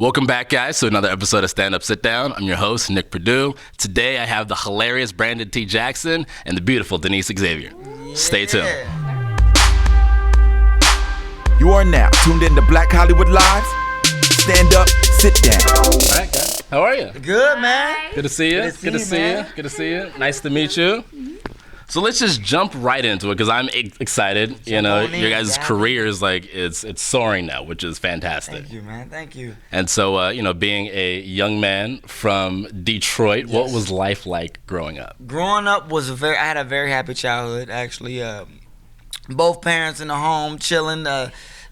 Welcome back, guys, to another episode of Stand Up, Sit Down. I'm your host, Nick PErdue. Today, I have the hilarious Brandon T. Jackson and the beautiful Denise Xavier. Yeah. Stay tuned. You are now tuned in to Black Hollywood Live. Stand Up, Sit Down. All right, guys. How are you? Good, man. Good to see you. Good to see you. Nice to meet you. So let's just jump right into it because I'm excited. You know, your guys' career is like it's soaring now, which is fantastic. Thank you, man. Thank you. And so, you know, being a young man from Detroit, what was life like growing up? Growing up was I had a very happy childhood, actually. Both parents in the home, chilling.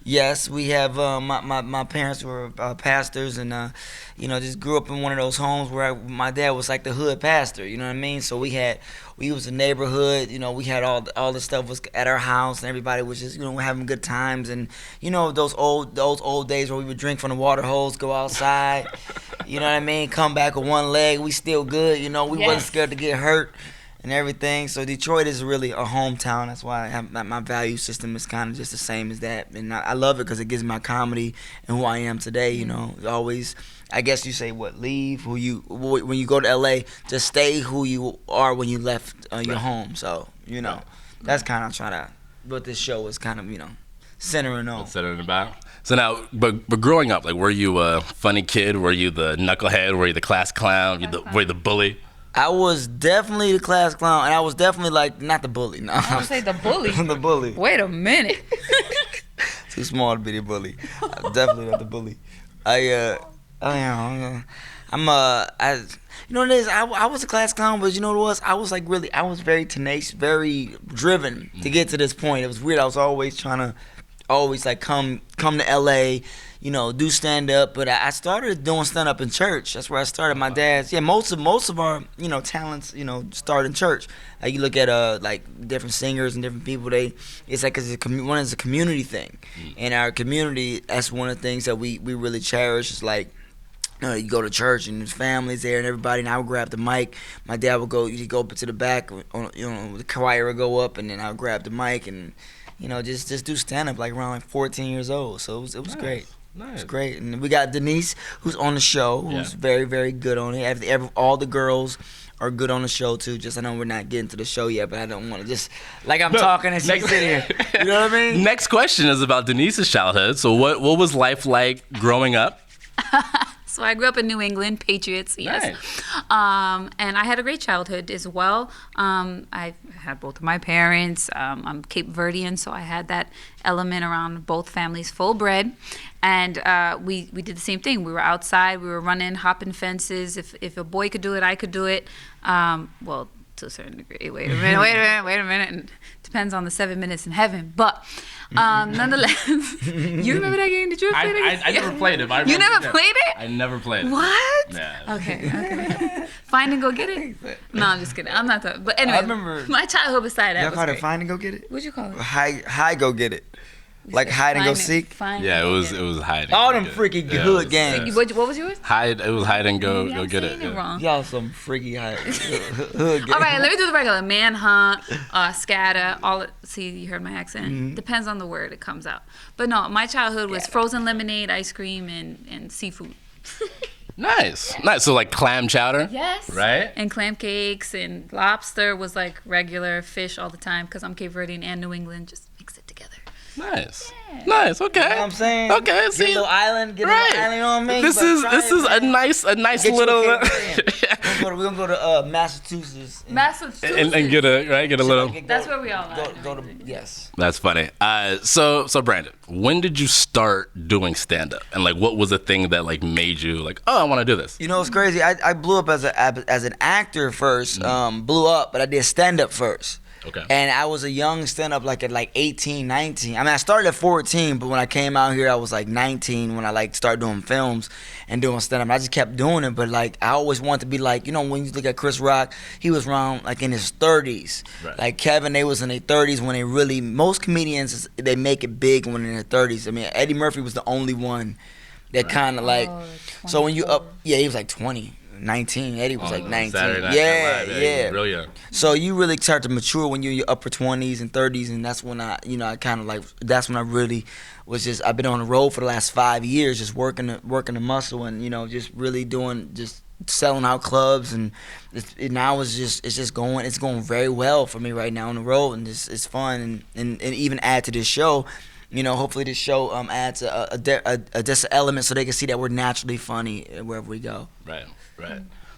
Yes, we have my parents were pastors, and you know, just grew up in one of those homes where my dad was like the hood pastor. You know what I mean? So we was a neighborhood. You know, we had all the stuff was at our house, and everybody was just having good times. And you know those old days where we would drink from the water hose, go outside. You know what I mean? Come back with one leg, we still good. You know, we wasn't scared to get hurt and everything. So Detroit is really a hometown. That's why my value system is kind of just the same as that. And I love it because it gives me my comedy and who I am today. You know, always, I guess you say leave when you go to LA, just stay who you are when you left your home. So, you know, that's kind of what this show is kind of, centering on. Centering about. So now, but growing up, like, were you a funny kid? Were you the knucklehead? Were you the class clown? Were you the bully? I was definitely the class clown, and I was definitely not the bully. No, I would say the bully. The bully. Wait a minute. Too small to be the bully. I'm definitely not the bully. You know what it is? I was a class clown, but you know what it was? I was very tenacious, very driven to get to this point. It was weird. I was always trying to, come to LA, do stand up. But I started doing stand up in church. That's where I started. My dad's most of our talents start in church. Like you look at different singers and different people. It's a community thing. In our community, that's one of the things that we really cherish. Is like, you go to church and there's families there and everybody, and I would grab the mic. My dad would go up to the back, the choir would go up, and then I would grab the mic and just do stand up around 14 years old. So it was great. Nice. It was great. And we got Denise, who's on the show, who's very, very good on it. All the girls are good on the show too. I know we're not getting to the show yet, but I don't want to talking and she's sitting here. You know what I mean? Next question is about Denise's childhood. So what was life like growing up? So I grew up in New England, Patriots, yes. Nice. And I had a great childhood as well. I had both of my parents. I'm Cape Verdean, so I had that element around both families, full bred. And we did the same thing. We were outside, we were running, hopping fences. If a boy could do it, I could do it. Well, to a certain degree. Wait a minute. It depends on the 7 minutes in heaven. But nonetheless, you remember that game? Did you ever play that game? I never played it. You never played it? I never played it. What? Yeah. Okay. Find and go get it? No, I'm just kidding. I'm not talking. But anyway, I remember my childhood beside that y'all was called great. it find and go get it? What'd you call it? High go get it. Like hide and go seek? Yeah, it was hide. All them freaky hood games. What was yours? It was hide and go get it. It wrong. Y'all some freaky hood games. All right, let me do the regular. Manhunt, scatter, see, you heard my accent? Mm-hmm. Depends on the word it comes out. But no, my childhood was frozen lemonade, ice cream, and seafood. Nice. So like clam chowder? Yes. Right? And clam cakes and lobster was like regular fish all the time because I'm Cape Verdean and New England. Just mix it together. Nice. Yeah. Nice. Okay. You know what I'm saying? Okay. Get a little island. Get a little island on me. This is a nice little. We're gonna go to Massachusetts. And get a little. That's where we all are. Yes. That's funny. So Brandon, when did you start doing stand up? And what was the thing that made you I want to do this? It's crazy. I blew up as an actor first. Blew up, but I did stand up first. Okay. And I was a young stand-up at 18, 19. I mean, I started at 14, but when I came out here, I was 19 when I started doing films and doing stand-up. I just kept doing it, but I always wanted to be when you look at Chris Rock, he was around in his 30s. Right. Kevin, they was in their 30s when they really, most comedians, they make it big when they're in their 30s. I mean, Eddie Murphy was the only one that kind of so when you up, he was 20. 19. Eddie was like 19. Saturday Night Yeah, Live. yeah. Real young. So you really start to mature when you're in your upper 20s and 30s, and that's when I kind of like, that's when I really was just, I've been on the road for the last 5 years, just working the muscle and, just really doing, just selling out clubs, and now it's just going very well for me right now on the road, and it's fun, and even add to this show. Hopefully this show adds a just element so they can see that we're naturally funny wherever we go. Right.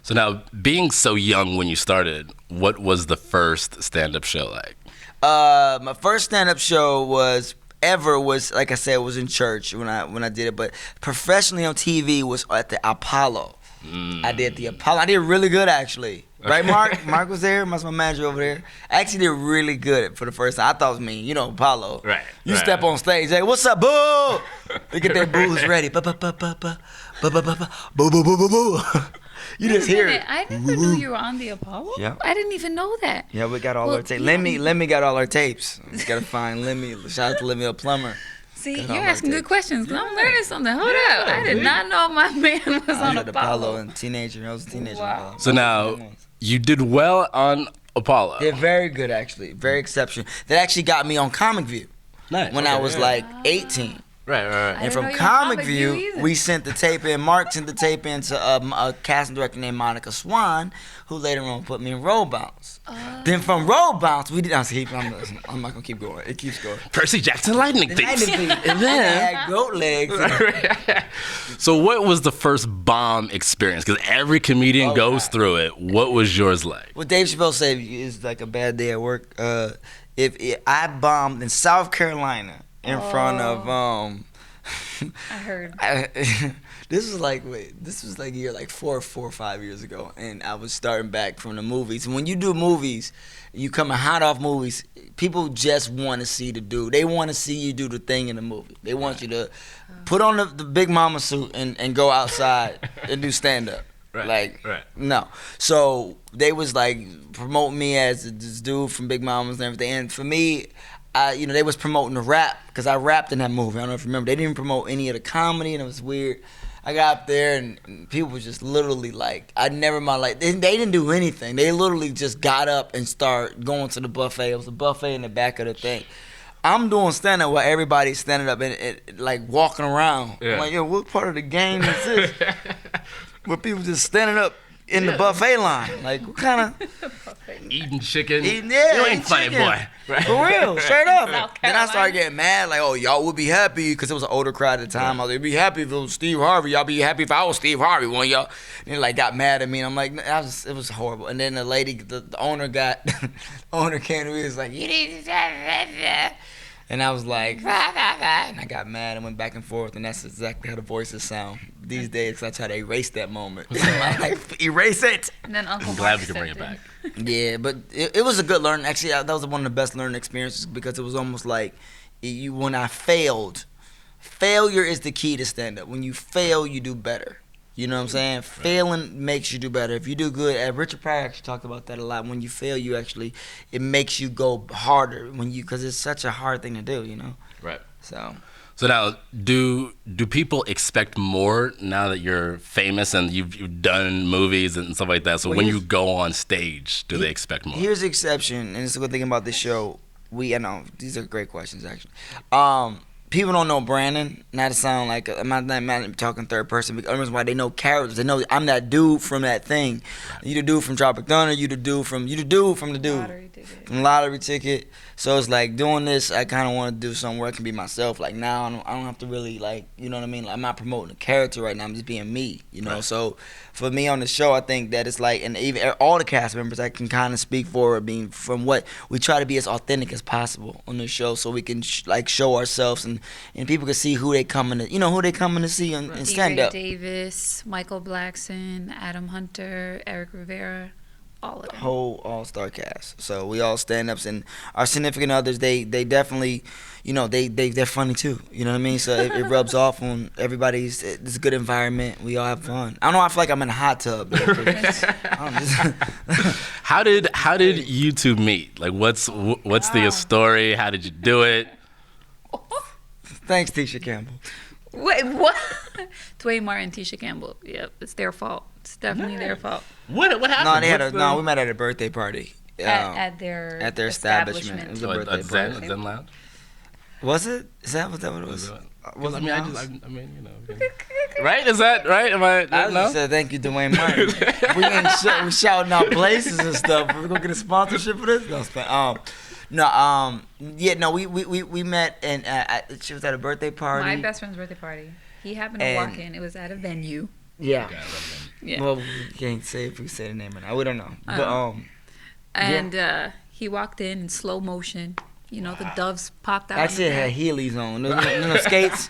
So now, being so young when you started, what was the first stand-up show like? My first stand-up show was like I said, was in church when I did it, but professionally on TV was at the Apollo. I did the Apollo. I did really good actually. Right, Mark? Mark was there. That's my manager over there. I actually did really good for the first time. I thought it was me. Apollo. Right. You step on stage, hey, what's up, boo? Look at that boo's ready. Boo, boo, boo, boo, boo, boo, boo, boo, boo, boo. You just hear it. I never knew you were on the Apollo. Yeah. I didn't even know that. Yeah, we got all our tapes. Lemmy got all our tapes. Just gotta find Lemmy. Shout out to Lemmy, a plumber. See, you're asking good questions. 'Cause I'm learning something. Hold up. I did not know my man was on I was Apollo. and teenager. I was a teenager. Wow. So now, you did well on Apollo. They're very good, actually. Very exceptional. That actually got me on Comic View Nice. when I was like 18. Right. And didn't from know you were Comic Comic View View, either. we sent the tape in. Mark sent the tape in to a casting director named Monica Swan, who later on put me in Roll Bounce. Then from Roll Bounce, we did. I'm not gonna keep going. It keeps going. Percy Jackson Lightning Thief. And then I had goat legs. So what was the first bomb experience? Because every comedian goes through it. What was yours like? What Dave Chappelle said is like a bad day at work. I bombed in South Carolina in front of I heard. this was like year like 4 or 5 years ago, and I was starting back from the movies. And when you do movies, you coming hot off movies, people just want to see the dude. They want to see you do the thing in the movie. They want you to put on the Big Mama suit and go outside and do stand up. Right. No. So they was like promoting me as this dude from Big Mamas and everything. And for me, they was promoting the rap because I rapped in that movie. I don't know if you remember. They didn't promote any of the comedy, and it was weird. I got up there and people was just literally like, I never in my life, they didn't do anything. They literally just got up and started going to the buffet. It was a buffet in the back of the thing. I'm doing stand-up while everybody's standing up and like walking around. Yeah. I'm like, yo, what part of the game is this? Where people just standing up in the buffet line. Like, what kind of... Eating chicken. You eating ain't funny, chicken. boy. Right. For real, straight up. South Then I started Carolina. getting mad, like, oh, y'all would be happy, because it was an older crowd at the time. I was like, be happy if it was Steve Harvey. Y'all be happy if I was Steve Harvey, one y'all. And they like got mad at me, and I'm like, it was horrible. And then the lady, the owner came to me and was like, you need to that. And I was like, and I got mad and went back and forth, and that's exactly how the voices sound these days, because I try to erase that moment. I'm like, erase it. And then Uncle I'm glad Mark we can bring it stepped back. Yeah, but it was a good learning. Actually, that was one of the best learning experiences, because it was almost like when I failed. Failure is the key to stand-up. When you fail, you do better. You know what I'm saying? Right. Failing makes you do better. If you do good, Richard Pryor actually talked about that a lot. When you fail, it makes you go harder because it's such a hard thing to do, you know? Right. So now, do people expect more now that you're famous and you've done movies and stuff like that? So when you go on stage, do they expect more? Here's the exception, and it's a good thing about this show. I know these are great questions, actually. People don't know Brandon. Not to sound like I'm not talking third person. Because the reason why they know characters, they know I'm that dude from that thing. You the dude from Tropic Thunder. You the dude from the dude from Lottery Ticket. So it's like doing this. I kind of want to do something where I can be myself. Like now, I don't have to really like, you know what I mean. Like, I'm not promoting a character right now. I'm just being me. You know. Right. So for me on the show, I think that it's like, and even all the cast members, I can kind of speak for being from what we try to be as authentic as possible on the show, so we can show ourselves and people can see who they coming to see in stand up. Davis, Michael Blackson, Adam Hunter, Eric Rivera, all of them. Whole all-star cast. So we all stand-ups, and our significant others, they definitely, they're funny too. You know what I mean? So it rubs off on everybody. It's a good environment. We all have fun. I don't know. I feel like I'm in a hot tub. How did you two meet? Like, what's the story? How did you do it? Thanks, Tisha Campbell. Wait, what? Dwayne Martin, Tisha Campbell. Yep, it's their fault. It's definitely their fault. What happened? We met at a birthday party. At their establishment. It was a birthday party. Zen Lounge? Was it? Was that what it was? Right? Is that right? Am I just said thank you, Dwayne Martin. we shouting out places and stuff. We're gonna get a sponsorship for this. We met and she was at a birthday party. My best friend's birthday party. He happened to walk in. It was at a venue. Yeah. Yeah. Well, we can't say if we say the name or not. We don't know. But he walked in slow motion. You know, the doves popped out. Actually, it had Heelys on. No skates.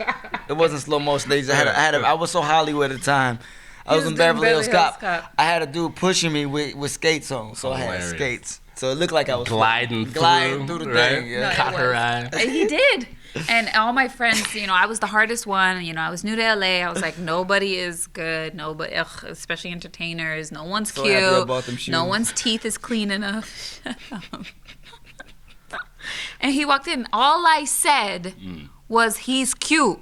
It wasn't slow motion. I was so Hollywood at the time. I was in Beverly Hills Cop. I had a dude pushing me with skates on, so I had skates. So it looked like I was gliding through the right? thing. Yeah. Caught her eye. He did. And all my friends, you know, I was the hardest one. You know, I was new to LA. I was like, nobody is good. Nobody, especially entertainers. No one's So cute. happy I bought them shoes. No one's teeth is clean enough. And he walked in. All I said was, he's cute.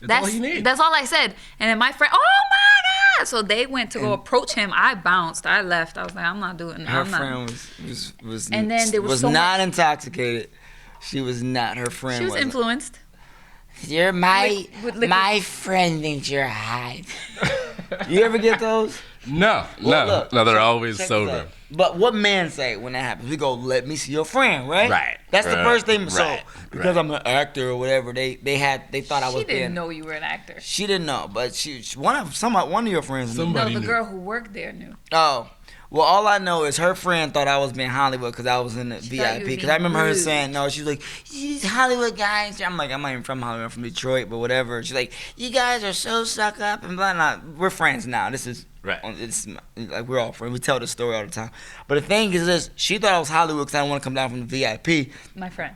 That's all you need. That's all I said. And then my friend, oh my God. So they went to go approach him. I bounced. I left. I was like, I'm not doing it. Her friend was and then there was not intoxicated. She was not. Her friend was influenced. You're my friend thinks you're hot. You ever get those? No, they're always sober. But what men say when that happens? We go, let me see your friend, right? Right. That's the first thing. So Right. because I'm an actor or whatever, they thought I was. She didn't know you were an actor. She didn't know, but one of your friends knew. Somebody No, the knew. girl who worked there knew. Oh. Well, all I know is her friend thought I was being Hollywood because I was in the VIP. Because I remember her saying, no, she was like, these Hollywood guys. I'm like, I'm not even from Hollywood. I'm from Detroit, but whatever. She's like, you guys are so stuck up and blah, blah. We're friends now. This is, Right. It's like we're all friends. We tell the story all the time. But the thing is this, she thought I was Hollywood because I didn't want to come down from the VIP. My friend.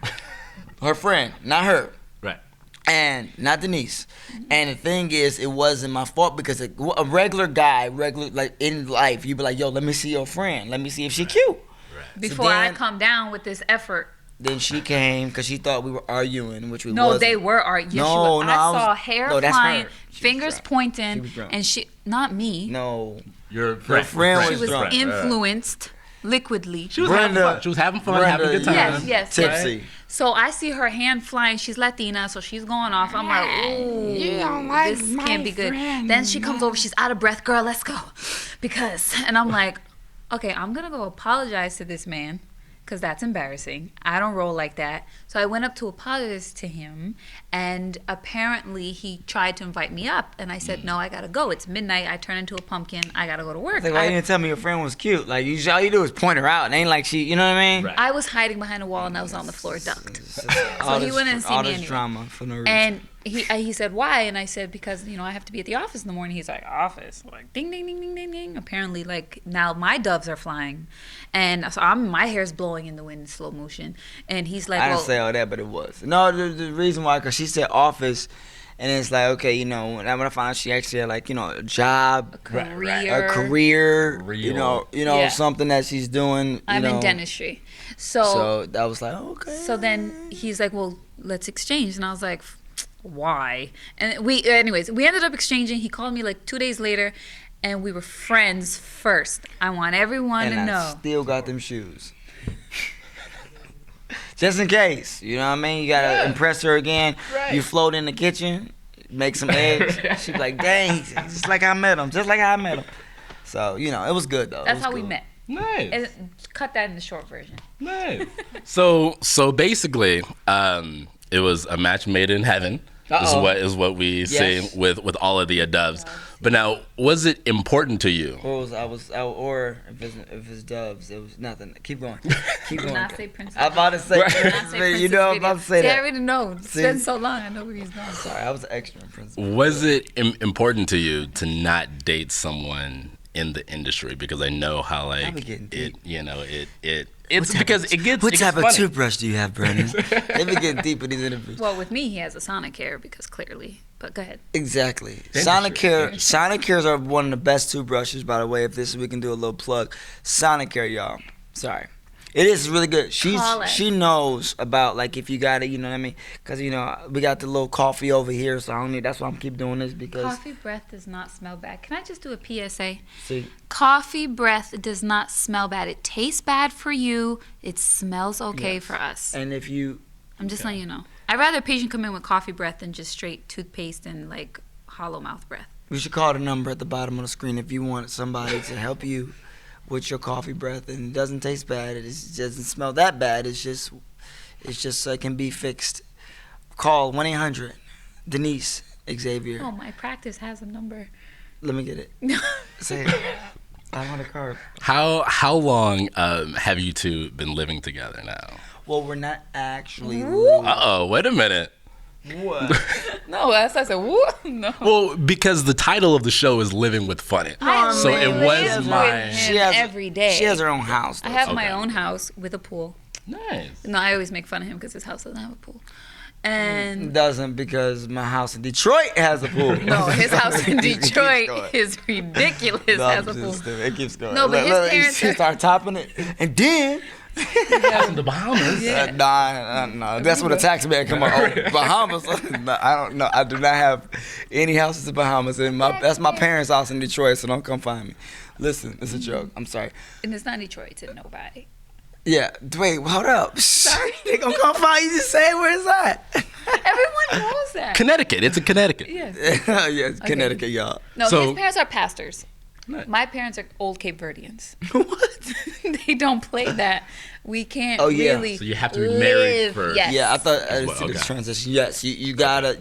Her friend, not her. Right. And not Denise. And the thing is, it wasn't my fault because a regular guy, like in life, you'd be like, yo, let me see your friend. Let me see if she cute. Right. Before I come down with this effort. Then she came because she thought we were arguing, which we No, wasn't. they were arguing. Yes, No, I no, I saw was- hair no, that's flying, her. She was fingers drunk. pointing, She was drunk. and not me. No. Your friend She was was drunk. influenced liquidly. She was Brenda- having fun. She was having fun, having a good time. Yes. Tipsy. So I see her hand flying. She's Latina, so she's going off. I'm like, ooh, this can't be good. Then she comes over. She's out of breath. Girl, let's go. And I'm like, okay, I'm going to go apologize to this man because that's embarrassing. I don't roll like that. So I went up to apologize to him, and apparently he tried to invite me up, and I said, no, I got to go. It's midnight. I turn into a pumpkin. I got to go to work. Like, why you didn't tell me your friend was cute? Like, all you do is point her out. It ain't like she, you know what I mean? Right. I was hiding behind a wall, and I was on the floor ducked. All he this- wouldn't see all me this anyway. drama for no reason. And he said, why? And I said, because, I have to be at the office in the morning. He's like, office? Like, ding, ding, ding, ding, ding, ding. Apparently, like, now my doves are flying. And so my hair's blowing in the wind in slow motion. And he's like, I didn't say all that, but it was. No, the reason why, because she said office, and it's like, okay, when I found out she actually had, like, a job, career. a career, Real. Yeah. something that she's doing. I'm in dentistry. So that was like, okay. So then he's like, well, let's exchange. And I was like, why? And we ended up exchanging. He called me like 2 days later, and we were friends first. I want everyone and to I know. still got them shoes. Just in case, you know what I mean? You gotta impress her again. Right. You float in the kitchen, make some eggs. She's like, dang, he's just like I met him. So, it was good though. That's how we met. Nice. And cut that in the short version. Nice. So basically, it was a match made in heaven. Is what we say with all of the doves. But now, was it important to you? Or if it's doves, it was nothing. Keep going. Keep Did going. not say Princess. I'm about to say, Did not say Princess I'm about to say See, that. I already know. It's See? been so long. I know where he's going. Sorry, I was an extra in Princess. Was it important to you to not date someone in the industry? Because I know how like be getting it, deep. it's because it gets. What it type gets of funny. toothbrush do you have, Brandon? They be getting deep in these interviews. Well, with me, he has a Sonicare because clearly. But go ahead. Exactly. Dentistry. Sonicares are one of the best toothbrushes, by the way. If we can do a little plug. Sonicare, y'all. Sorry. It is really good. Call us. She knows about like if you got it, you know what I mean? Because you know we got the little coffee over here, so I don't need. That's why I'm keep doing this because Coffee breath does not smell bad. Can I just do a PSA? see, Coffee breath does not smell bad. It tastes bad for you. It smells okay for us. and if you I'm just letting you know. I'd rather a patient come in with coffee breath than just straight toothpaste and like hollow mouth breath. you should call the number at the bottom of the screen if you want somebody to help you with your coffee breath and it doesn't taste bad. It doesn't smell that bad. It's just it can be fixed. Call 1-800 Denise Xavier. Oh, my practice has a number. Let me get it. Say it. I want a card. How long have you two been living together now? Well, we're not actually. Uh-oh, wait a minute. What? No, I said, what? No. Well, because the title of the show is Living with Funny. So it was my... She has every day. She has her own house. I have Okay. my own house with a pool. Nice. No, I always make fun of him because his house doesn't have a pool. And Doesn't because my house in Detroit has a pool. no, his house in It keeps Detroit going. is ridiculous. No, Has a I'm pool. just stupid. It keeps going. No, but his parents She are- start topping it, and then. In the Bahamas. Yeah. Nah. That's when the tax man come on. Oh, Bahamas. No, I don't know. I do not have any houses in Bahamas. And that's my parents' house in Detroit, so don't come find me. Listen, it's a joke. I'm sorry. And it's not Detroit to nobody. Yeah. Wait, hold up. Sorry. They gonna come find you. Just say where it's at. Everyone knows that. Connecticut. It's in Connecticut. Yes. Yes, Connecticut, y'all. No, So- his parents are pastors. Nice. My parents are old Cape Verdeans. What? They don't play that. We can't Oh, yeah. really. So you have to be married live. first. Yes. Yeah, I thought I As didn't well, see this okay. transition. Yes, you gotta,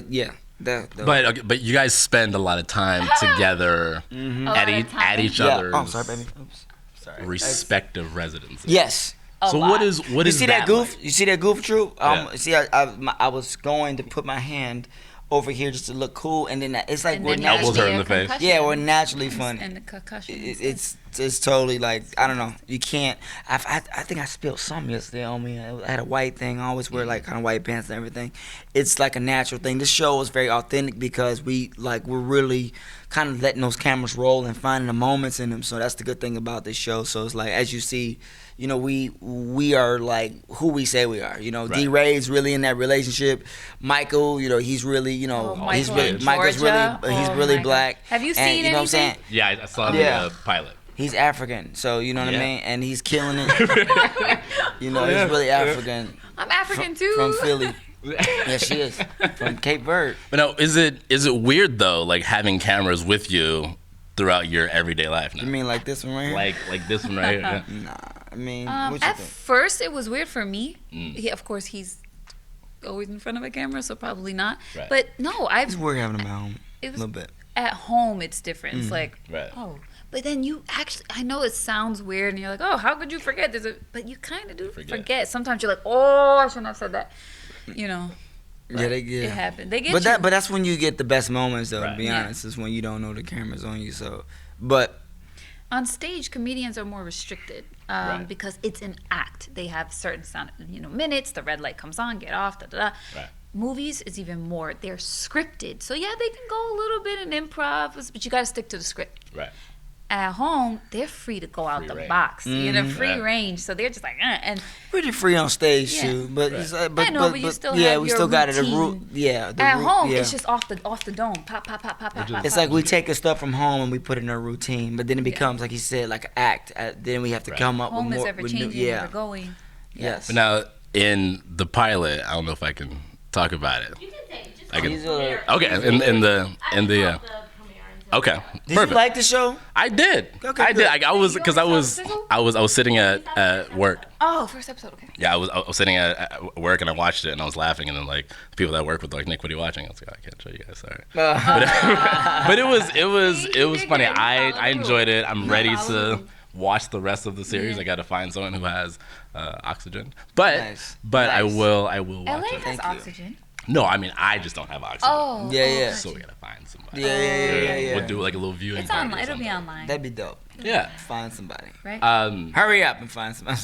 yeah. But you guys spend a lot of time together at each Yeah. other's Oh, sorry, baby. Oops. Sorry. respective residences. Yes. So lot. what is You see that goof? like? You see that goof, Drew? Yeah. See, I was going to put my hand over here just to look cool, and then it's like And we're then Elbows naturally, hurt in the face. concussion. yeah, we're naturally funny. And the concussion. It's totally like I don't know. You can't. I think I spilled something yesterday on me. I had a white thing. I always wear like kind of white pants and everything. It's like a natural thing. This show is very authentic because we're really kind of letting those cameras roll and finding the moments in them. So that's the good thing about this show. So it's like as you see, you know, we are like who we say we are. You know, Right. D. Ray's really in that relationship. Michael, you know, he's really, you know, Oh, he's Michael really in Michael's Georgia. really he's Oh, really my God. black. Have you And, seen you know what I'm saying? anything? Yeah, I saw Yeah. the pilot. He's African, so you know what Yeah. I mean, and he's killing it. You know, he's really African I'm African too. from Philly. Yes, she is from Cape Verde. But now, is it weird though, like having cameras with you throughout your everyday life now? You mean like this one right here? like this one right here? Yeah. Nah, I mean, what you At think? first, it was weird for me. Mm. Of course, he's always in front of a camera, so probably not. Right. But no, It's weird having him at home It a was little bit. at home. It's different. It's like, Right. oh, but then you actually, I know it sounds weird, and you're like, oh, how could you forget this? But you kind of do forget. Sometimes you're like, oh, I shouldn't have said that. You know, Yeah, they it get. happened. They get But you. but that's when you get the best moments, though. To Right. be Yeah. honest, is when you don't know the camera's on you. So, but On stage, comedians are more restricted Right. because it's an act. They have certain minutes. The red light comes on, get off. Da da da. Right. Movies is even more. They're scripted, so yeah, they can go a little bit in improv, but you got to stick to the script. Right. At home, they're free to go out Free the range. box. You know, free Right. range. So they're just like, and pretty free on stage Yeah. too. But Right. it's, I know, but you still yeah, have we your still got it. routine. Yeah, the at root- home, yeah. it's just off the dome. Pop, pop, pop, pop, pop, pop. It's like we take the stuff from home and we put it in a routine, but then it becomes like you said, like an act. Then we have to Right. come up Home with is more. ever with new, changing, yeah. ever going. Yes. But now in the pilot, I don't know if I can talk about it. You can say, just I can- These are- Okay, in the okay, Did perfect. you like the show? I did. Okay, I did. good. I was because I was sitting at work. Oh, first episode. Okay. Yeah, I was sitting at work and I watched it and I was laughing and then like the people that I work with were like, Nick, what are you watching? I was like, I can't show you guys, sorry. But it was funny. I enjoyed it. I'm ready to watch the rest of the series. Yeah. I got to find someone who has oxygen. But Nice. I Nice. will LA watch it. has Thank you. oxygen. No, I mean I just don't have oxygen. Oh. Yeah. So we gotta find somebody. Yeah. We'll do like a little viewing. It's party or online. It'll be something. online. That'd be dope. Yeah. Find somebody. Right. Hurry up and find somebody.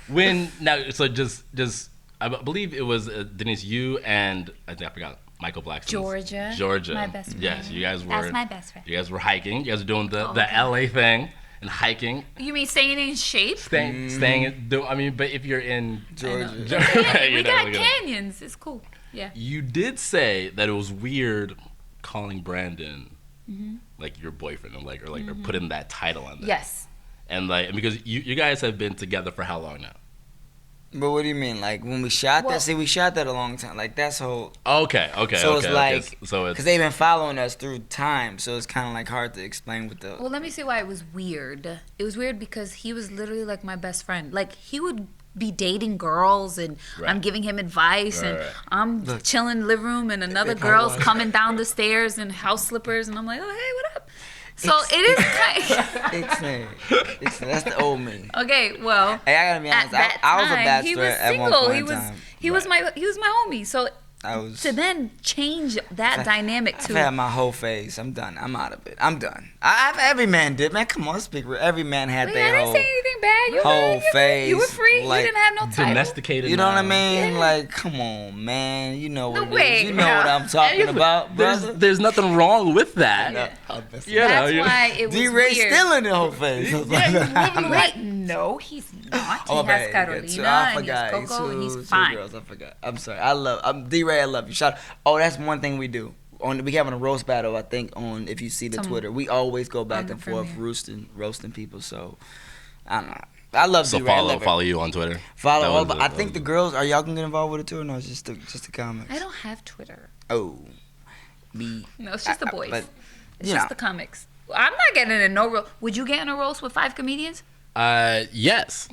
When now, so just I believe it was Denise, you and I think I forgot Michael Blackson's Georgia. My best friend. Yes, you guys were. That's my best friend. You guys were hiking. You guys were doing the okay. LA thing, and hiking. You mean staying in shape? Staying I mean, but if you're in Georgia. We got canyons. It's cool. Yeah. You did say that it was weird calling Brandon like your boyfriend, or putting that title on that. Yes. And like, because you guys have been together for how long now? But what do you mean? Like when we shot that? See, we shot that a long time. Like that's whole. Okay. So it's like, so it's because they've been following us through time, so it's kind of like hard to explain what the. Well, let me see why it was weird. It was weird because he was literally like my best friend. Like he would be dating girls, and I'm giving him advice, and I'm chilling in the living room, and another girl's coming down the stairs in house slippers, and I'm like, oh hey, what up? So it is kind of, that's the old me. Okay, well, hey, I gotta be honest. I was a bachelor at one point in time. He was my homie. So to then change that dynamic I've had my whole phase. I'm done. I'm out of it. I'm done. Every man did. Man, come on, let's speak real. Every man had their whole. I didn't say anything bad. Whole phase. You were free. Like, you didn't have no title. Domesticated. You know what I mean? Yeah. Like, come on, man. You know what No, it is. You know what I'm talking about, brother. There's nothing wrong with that. That's why it was D-Ray weird. still in the whole phase. Wait, no, he's not. He has Carolina and he has Coco, and he's fine. Girls, I forgot. I'm sorry. I'm D-Ray. I love you. Shout. Oh, that's one thing we do. We having a roast battle. I think on if you see the Twitter, we always go back and forth roasting people. So I don't know. I love D-Ray. Follow you on Twitter. I think the girls are y'all gonna get involved with it too, or no? It's just the comics. I don't have Twitter. Oh, no, it's just the boys. But, it's just the comics. I'm not getting in no roast. Would you get in a roast with 5 comedians? Yes.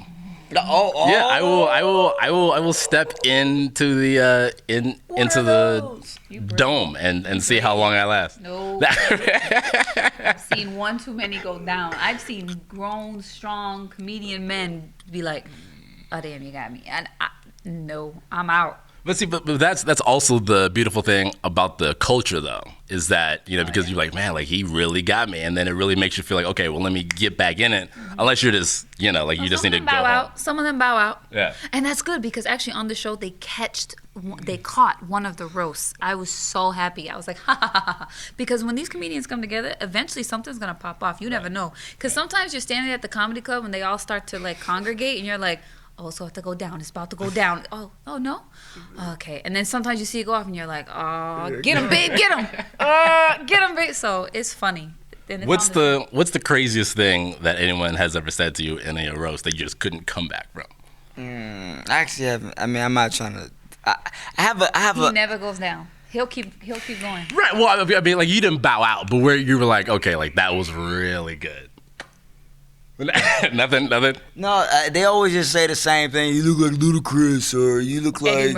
Oh. Yeah, I will step into the into the dome and see how long I last. No. I've seen one too many go down. I've seen grown, strong comedian men be like, "Oh damn, you got me," and no, I'm out. But see, but that's also the beautiful thing about the culture, though, is that, you know, because you're like, man, like he really got me, and then it really makes you feel like, okay, well, let me get back in it. Unless you're just, you know, like you just need to go home. Some of them bow out. Yeah. And that's good because actually on the show they caught one of the roasts. I was so happy. I was like, ha ha ha ha. Because when these comedians come together, eventually something's gonna pop off. You never know. Because sometimes you're standing at the comedy club and they all start to like congregate, and you're like, oh, so I have to go down. It's about to go down. Oh no? Okay. And then sometimes you see it go off and you're like, oh, get him, babe, get him. Get him, babe. So it's funny. What's the craziest thing that anyone has ever said to you in a roast that you just couldn't come back from? I actually haven't. I mean, I'm not trying to. I have He never goes down. He'll keep going. Right. Well, I mean, like you didn't bow out, but where you were like, okay, like that was really good. Nothing. No, they always just say the same thing. You look like Ludacris, or you look like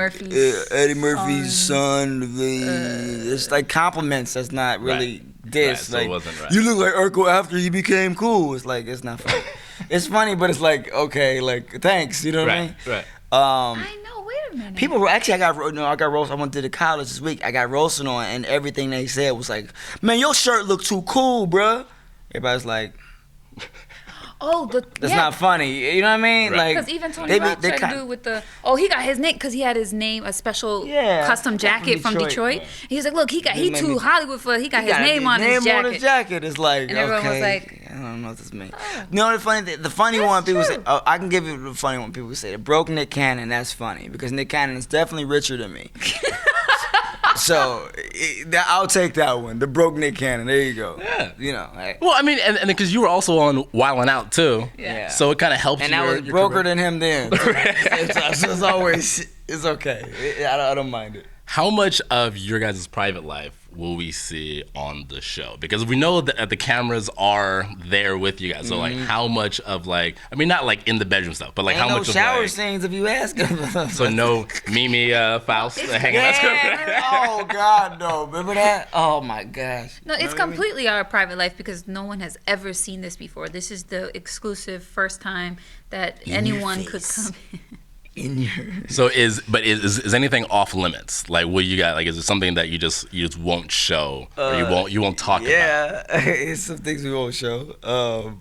Eddie Murphy's son. It's like compliments. That's not really diss. Right, so like it wasn't right. You look like Urkel after you became cool. It's like it's not funny. It's funny, but it's like okay, like thanks. You know what I mean? Right. I know. Wait a minute. People actually, I got roasted. I went to the college this week. I got roasted on, and everything they said was like, "Man, your shirt look too cool, bruh." Everybody's like. That's not funny. You know what I mean? Right. Like because even Tony Rock tried to do with the he got his name because he had his name a special custom jacket from Detroit. Yeah. He was like, look, he too Hollywood for he got his name on his jacket. On his jacket. It's like and everyone was like, I don't know what this means. You know the funny one people say. Oh, I can give you the funny one people say. The broke Nick Cannon. That's funny because Nick Cannon is definitely richer than me. So I'll take that one. The broke Nick Cannon. There you go. Yeah. You know. Like, well, I mean, and because you were also on Wildin' Out too. Yeah. So it kind of helped. And I was broker than him then. So it's always okay. I don't mind it. How much of your guys' private life will we see on the show? Because we know that the cameras are there with you guys. So like, how much of like, I mean, not like in the bedroom stuff, but like Ain't how much no shower of scenes if you ask them. So no Mimi Faust hanging out. Oh God, no! Remember that? Oh my gosh. No, it's completely our private life because no one has ever seen this before. This is the exclusive first time that anyone could come in. In your So is anything off limits? Like, will you got like? Is it something that you just won't show or you won't talk about? Yeah, it's some things we won't show.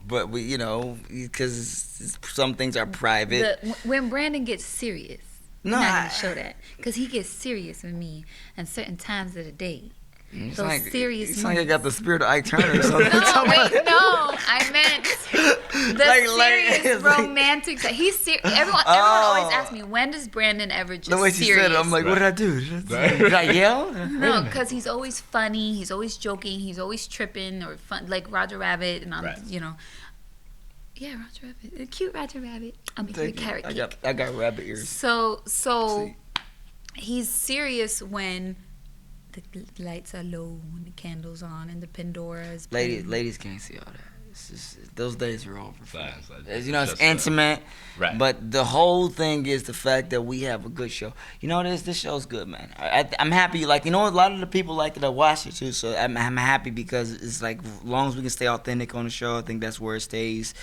But we, you know, because some things are private. When Brandon gets serious, No, I'm not gonna show that because he gets serious with me at certain times of the day. those serious It's like I got the spirit of Ike Turner or something. No, wait, no. I meant the serious it's like- romantic side. He's serious. Everyone always asks me, when does Brandon ever just The way she serious? said it, I'm like, what did I do? Did I yell? No, because he's always funny. He's always joking. He's always tripping or fun, like Roger Rabbit. And I'm, yeah, Roger Rabbit, a cute Roger Rabbit. I'll make you a carrot cake. I got rabbit ears. So he's serious when the lights are low and the candles on and the Pandora is playing. Ladies can't see all that. It's just, those days are over. It's You know, it's intimate. Right. But the whole thing is the fact that we have a good show. You know, this show's good, man. I'm happy. Like, you know, a lot of the people like that I watch it too. So I'm happy because it's like, as long as we can stay authentic on the show, I think that's where it stays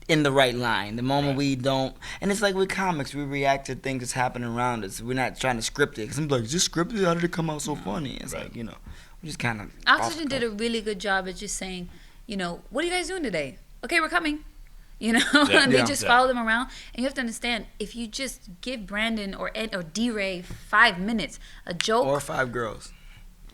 in the right line. The moment we don't, and it's like with comics, we react to things that's happening around us. We're not trying to script it. Because I'm like, is this scripted? How did it come out so funny? It's like, you know, we just kind of. Oxygen did a really good job at just saying, you know, what are you guys doing today? Okay, we're coming. You know, and they just follow them around. And you have to understand, if you just give Brandon or Ed or D-Ray 5 minutes, a joke. Or 5 girls.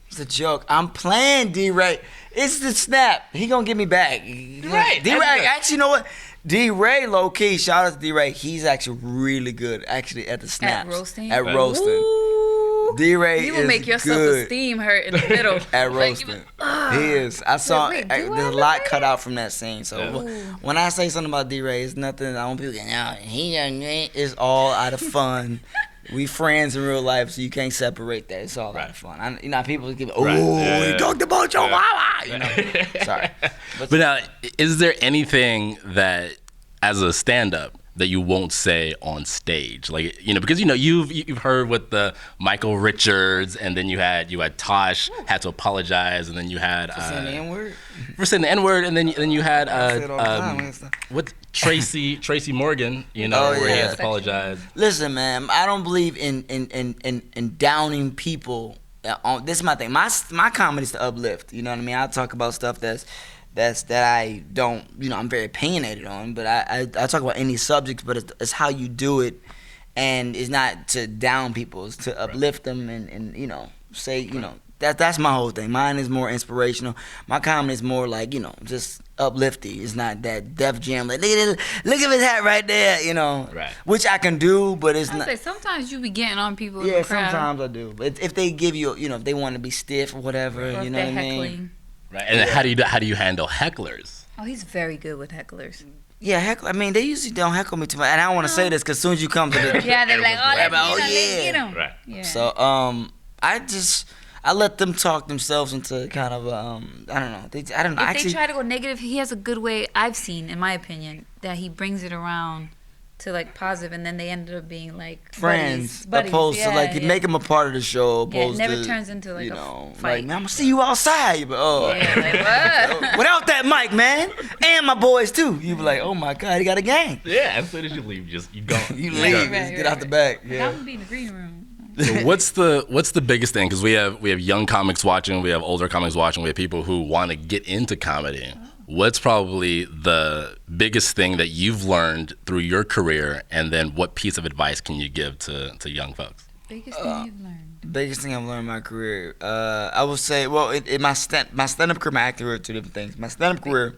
It's a joke. I'm playing D-Ray. It's the snap. He gonna get me back. Right. D-Ray, actually, you know what? D-Ray, low-key, shout out to D-Ray. He's actually really good, actually, at the snaps. At roasting? At roasting. Ooh. D-Ray You is will make your good self-esteem hurt in the middle. at roasting. He is. I saw, wait, there's do I a look lot like cut it? out from that scene. So when I say something about D-Ray, it's nothing, I want people to get out. It's all out of fun. We friends in real life, so you can't separate that. It's all out of fun. You know, people give, he talked about your wawa. You know, sorry. But now, is there anything that, as a stand-up, that you won't say on stage? Like, you know, because, you know, you've heard with the Michael Richards, and then you had Tosh had to apologize, and then you had For saying the N-word? For saying the N-word, and then you had say it all the time. what Tracy Morgan, you know, where he had to apologize. Listen, man, I don't believe in downing people. This is my thing. My comedy's to uplift. You know what I mean? I talk about stuff that I don't, you know, I'm very opinionated on, but I talk about any subjects, but it's how you do it, and it's not to down people, it's to uplift them and you know, say, you know, that's my whole thing. Mine is more inspirational. My comedy is more like, you know, just uplifting. It's not that Def Jam, like, look at his hat right there, you know, which I can do, but it's not. Say, sometimes you be getting on people. Yeah, in the crowd. sometimes I do, but if they give you, you know, if they want to be stiff or whatever, Or you if know they're what I mean? heckling. Right, and then how do you handle hecklers? Oh, he's very good with hecklers. Yeah, heckle. I mean, they usually don't heckle me too much, and I don't want to say this because as soon as you come to the Yeah, they're like, oh, let's yeah. get him. Right. Yeah. So I let them talk themselves into kind of I don't know. I don't know. If they try to go negative, he has a good way, I've seen, in my opinion, that he brings it around to like positive, and then they ended up being like friends, buddies. opposed to like you make them a part of the show. Opposed it never to, turns into like you a know, fight. like, man, I'm gonna see you outside. But Like, what? without that mic, man, and my boys too. You be like, oh my god, he got a gang. Yeah, as soon as you leave, you go. You leave, just get out the back. Yeah. I'm gonna be in the green room. So what's the biggest thing? Because we have young comics watching, we have older comics watching, we have people who want to get into comedy. What's probably the biggest thing that you've learned through your career, and then what piece of advice can you give to young folks? Biggest thing you've learned. Biggest thing I've learned in my career, I would say, well, in my stand-up career, my acting career are two different things. My stand-up career,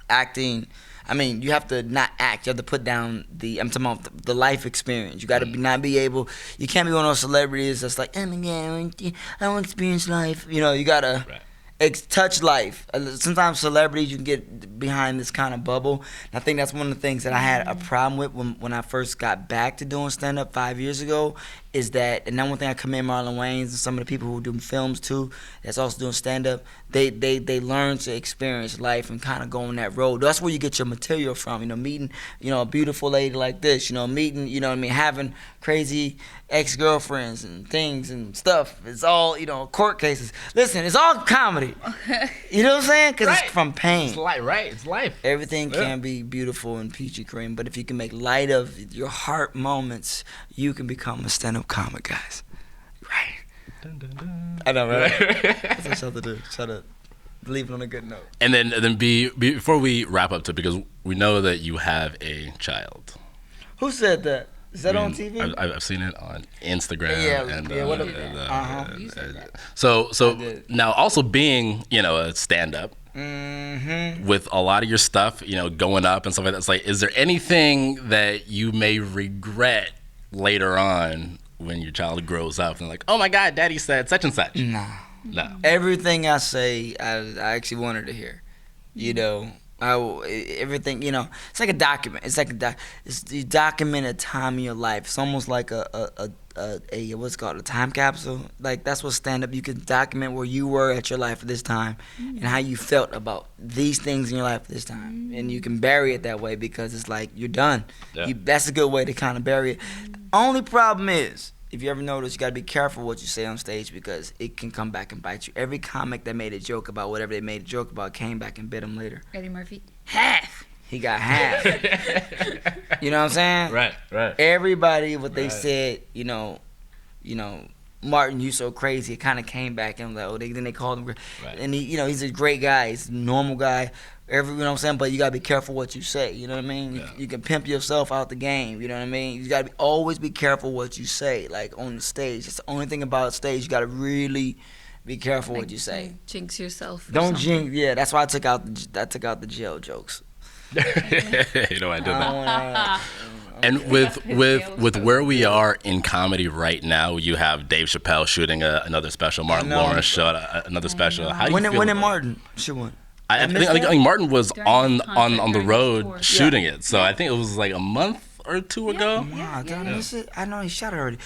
acting, I mean, you have to not act. You have to put down I'm talking about the life experience. You got to not be able. You can't be one of those celebrities that's like, oh my god, I want to experience life. You know, you gotta touch life. Sometimes celebrities, you can get behind this kind of bubble. And I think that's one of the things that I had a problem with when I first got back to doing stand-up 5 years ago. Is that, and then one thing I commend Marlon Wayans and some of the people who do films too, that's also doing stand-up, they learn to experience life and kind of go on that road. That's where you get your material from, you know, meeting, you know, a beautiful lady like this, you know, meeting, you know what I mean, having crazy ex-girlfriends and things and stuff. It's all, you know, court cases. Listen, it's all comedy. You know what I'm saying? Because it's from pain. It's life, right? It's life. Everything can be beautiful and peachy cream, but if you can make light of your heart moments, you can become a stand-up comic, guys. Right. Dun, dun, dun. I know, right? That's what I shout to do. Try to leave it on a good note. And then before we wrap up, because we know that you have a child. Who said that? Is that on TV? I've seen it on Instagram. So now also being, a stand-up, with a lot of your stuff, going up and stuff like that, it's like, is there anything that you may regret later on when your child grows up and like, oh my God, Daddy said such and such? No. Everything I say, I actually wanted to hear. Everything, it's like a document. It's like you document a time in your life. It's almost like a what's called a time capsule. Like that's what stand-up, you can document where you were at your life at this time and how you felt about these things in your life at this time. And you can bury it that way because it's like you're done. Yeah. That's a good way to kind of bury it. Only problem is, if you ever notice, you got to be careful what you say on stage because it can come back and bite you. Every comic that made a joke about whatever they made a joke about came back and bit them later. Eddie Murphy, half. He got half. You know what I'm saying? Right. Everybody, what they said, Martin, you so crazy. It kind of came back and then they called him. Right. And he's a great guy. He's a normal guy. You know what I'm saying? But you gotta be careful what you say. You know what I mean? Yeah. You can pimp yourself out the game. You know what I mean? You gotta always be careful what you say. Like on the stage, it's the only thing about stage. You gotta really be careful what you say. Jinx yourself. Don't jinx. Yeah, that's why I took out the jail jokes. I did that. And with where we are in comedy right now, you have Dave Chappelle shooting another special. Martin Lawrence shot another special. How do you feel when did about Martin shoot one? I think Martin was on the during road tour. shooting it, so I think it was like a month or two ago. Wow, did I miss it? I know he shot it already.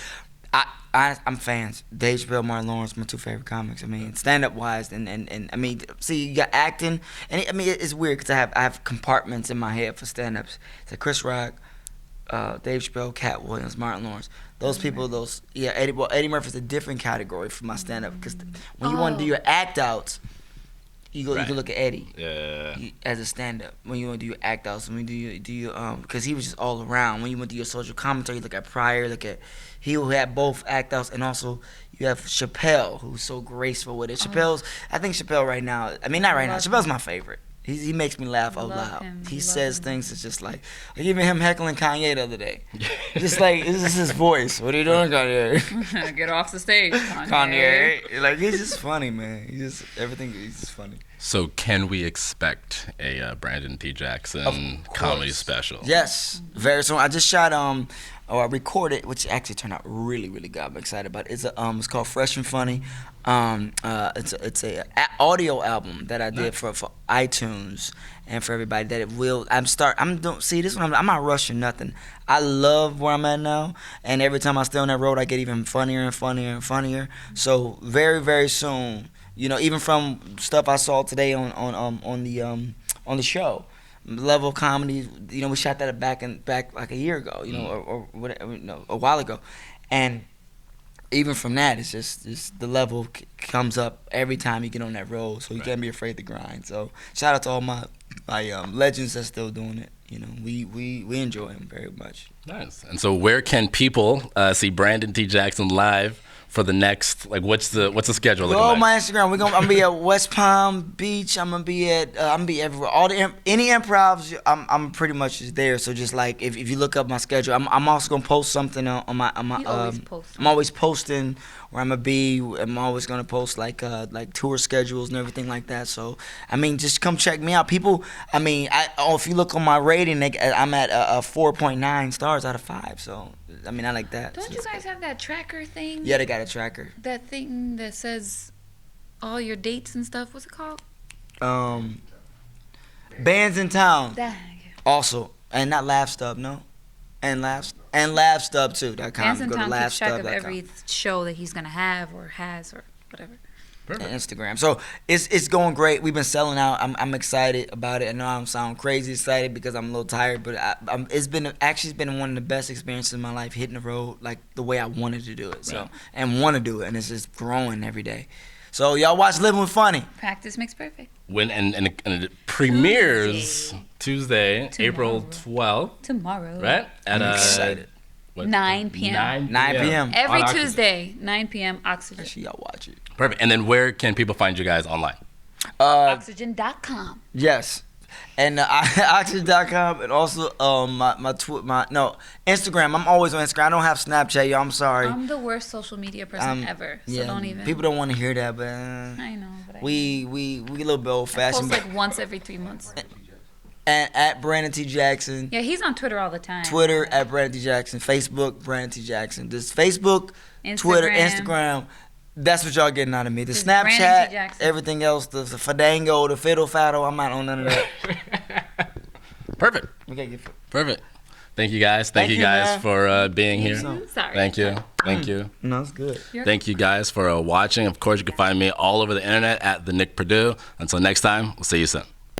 I'm fans. Dave Chappelle, Martin Lawrence, my two favorite comics. I mean, stand-up wise, and I mean, see, you got acting, and it's weird because I have compartments in my head for stand-ups. It's like Chris Rock, Dave Chappelle, Cat Williams, Martin Lawrence. Those people, Eddie Murphy's a different category for my stand-up because when you want to do your act-outs, you can look at Eddie as a stand-up. When you want to do your act-outs, when you do your because he was just all around. When you want to do your social commentary, you look at Pryor, he will have both act-outs, and also you have Chappelle, who's so graceful with it. I think Chappelle right now, I mean, not right now, Chappelle's my favorite. He makes me laugh out loud. He says things that's just like even him heckling Kanye the other day. Just like, this is his voice. What are you doing, Kanye? Get off the stage, Kanye. Like, he's just funny, man. He's just funny. So can we expect a Brandon T. Jackson comedy special? Yes, very soon. I just shot I recorded, which actually turned out really, really good. I'm excited about it. It's called Fresh and Funny. It's a audio album that I did for iTunes and for everybody that it will. I'm not rushing nothing. I love where I'm at now, and every time I stay on that road, I get even funnier and funnier and funnier. So very, very soon, even from stuff I saw today on the show. Level of comedy, we shot that back like a year ago, or whatever, a while ago, and even from that, it's just the level comes up every time you get on that road, so you can't be afraid to grind. So shout out to all my legends that's still doing it. We enjoy him very much. Nice. And so, where can people see Brandon T. Jackson live for the next, what's the schedule looking like? Go on my Instagram. I'm gonna be at West Palm Beach. I'm gonna be everywhere. Any improvs, I'm pretty much just there. So just like if you look up my schedule, I'm also gonna post something on my. I'm always posting where I'm gonna be. I'm always gonna post like tour schedules and everything like that. So I mean, just come check me out, people. I mean, if you look on my rating, I'm at 4.9 stars out of 5. So I mean, I like that. Don't you guys have that tracker thing? Yeah, they got a tracker. That thing that says all your dates and stuff. What's it called? Bands in Town. That. Also, and not Laughstub, no. And Laughstub too. Bands in Town keeps track of every show that he's gonna have or has or whatever. And Instagram. So it's going great. We've been selling out. I'm excited about it. I know I sound crazy excited because I'm a little tired, but it's been one of the best experiences in my life, hitting the road like the way I wanted to do it. So and want to do it, and it's just growing every day. So y'all watch Living with Funny. Practice makes perfect. When and it premieres Tuesday, April 12th. Tomorrow. Right? I'm excited. 9 p.m. 9 p.m. Every Tuesday, 9 p.m. Oxygen. Actually, y'all watch it. Perfect. And then where can people find you guys online? Oxygen.com. Yes. And oxygen.com, and also Instagram. I'm always on Instagram. I don't have Snapchat, y'all. I'm sorry. I'm the worst social media person ever. So don't even. People don't want to hear that, but I know. But we a little bit old fashioned. Post like once every 3 months. And at Brandon T. Jackson. Yeah, he's on Twitter all the time. Twitter at Brandon T. Jackson. Facebook, Brandon T. Jackson. This Facebook, Twitter, Instagram. That's what y'all getting out of me. The Snapchat, everything else, the Fandango, the Fiddle Faddle, I'm not on none of that. Perfect. Okay, Perfect. Thank you guys. Thank you guys man. for being here. Sorry. Thank you. Thank you. No, it's good. Thank you guys for watching. Of course, you can find me all over the internet at the Nick PErdue. Until next time, we'll see you soon.